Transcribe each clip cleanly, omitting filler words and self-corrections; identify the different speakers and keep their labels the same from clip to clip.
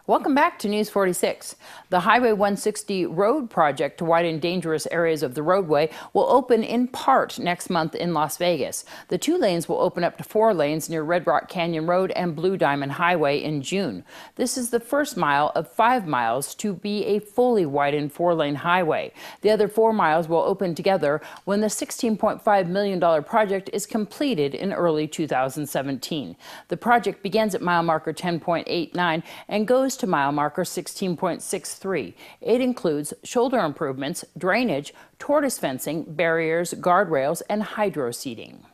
Speaker 1: Welcome back to News 46. The Highway 160 road project to widen dangerous areas of the roadway will open in part next month in Las Vegas. The 2 lanes will open up to 4 lanes near Red Rock Canyon Road and Blue Diamond Highway in June. This is the first mile of 5 miles to be a fully widened 4-lane highway. The other 4 miles will open together when the $16.5 million project is completed in early 2017. The project begins at mile marker 10.89 and goes to mile marker 16.63. It includes shoulder improvements, drainage, tortoise fencing, barriers, guardrails, and hydro seeding.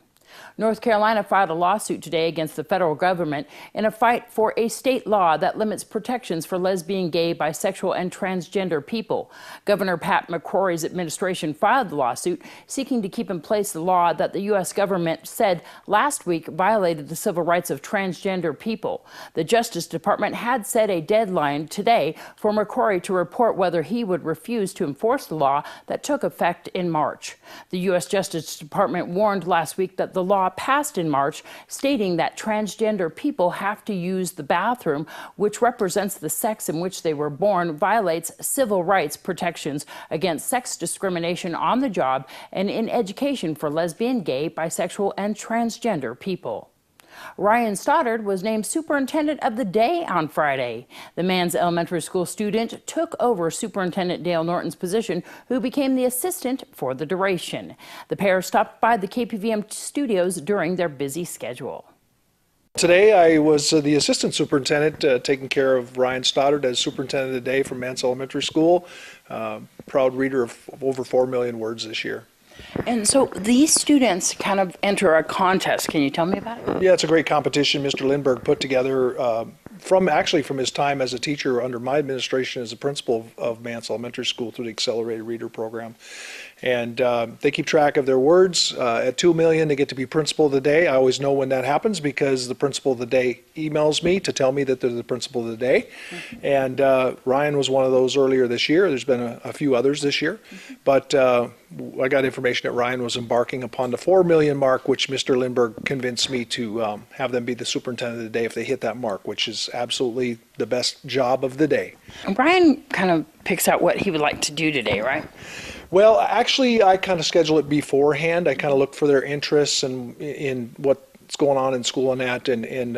Speaker 1: North Carolina filed a lawsuit today against the federal government in a fight for a state law that limits protections for lesbian, gay, bisexual, and transgender people. Governor Pat McCrory's administration filed the lawsuit seeking to keep in place the law that the U.S. government said last week violated the civil rights of transgender people. The Justice Department had set a deadline today for McCrory to report whether he would refuse to enforce the law that took effect in March. The U.S. Justice Department warned last week that the law passed in March, stating that transgender people have to use the bathroom, which represents the sex in which they were born, violates civil rights protections against sex discrimination on the job and in education for lesbian, gay, bisexual, and transgender people. Ryan Stoddard was named Superintendent of the Day on Friday. The Man's elementary school student took over Superintendent Dale Norton's position, who became the assistant for the duration. The pair stopped by the KPVM studios during their busy schedule.
Speaker 2: Today I was the assistant superintendent taking care of Ryan Stoddard as Superintendent of the Day from Man's Elementary School. Proud reader of over 4 million words this year.
Speaker 1: And so these students kind of enter a contest. Can you tell me about it?
Speaker 2: Yeah, it's a great competition Mr. Lindbergh put together from his time as a teacher under my administration as a principal of Mance Elementary School through the Accelerated Reader Program. And they keep track of their words. At 2 million, they get to be Principal of the Day. I always know when that happens because the Principal of the Day emails me to tell me that they're the Principal of the Day. And Ryan was one of those earlier this year. There's been a few others this year. But I got information that Ryan was embarking upon the 4 million mark, which Mr. Lindbergh convinced me to have them be the Superintendent of the Day if they hit that mark, which is absolutely the best job of the day.
Speaker 1: Ryan kind of picks out what he would like to do today, right?
Speaker 2: Well, actually, I kind of schedule it beforehand. I kind of look for their interests and in what's going on in school and that. And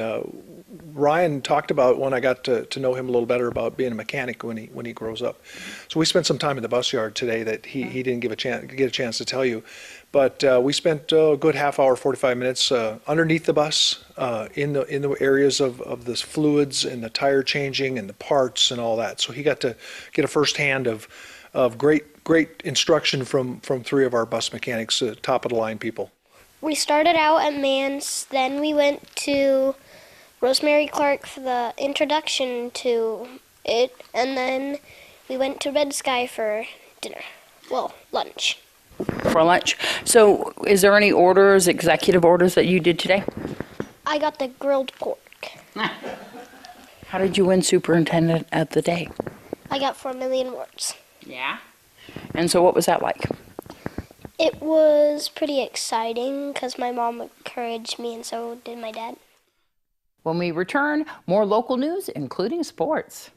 Speaker 2: Ryan talked about, when I got to know him a little better, about being a mechanic when he grows up. So we spent some time in the bus yard today that he didn't get a chance to tell you. But we spent a good half hour, 45 minutes underneath the bus in the areas of the fluids and the tire changing and the parts and all that. So he got to get a firsthand of great instruction from 3 of our bus mechanics, top of the line people.
Speaker 3: We started out at Mance, then we went to Rosemary Clark for the introduction to it, and then we went to Red Sky for dinner. Well, lunch.
Speaker 1: For lunch. So is there any orders, executive orders that you did today?
Speaker 3: I got the grilled pork.
Speaker 1: How did you win Superintendent of the Day?
Speaker 3: I got 4 million words.
Speaker 1: Yeah. And so what was that like?
Speaker 3: It was pretty exciting because my mom encouraged me and so did my dad.
Speaker 1: When we return, more local news, including sports.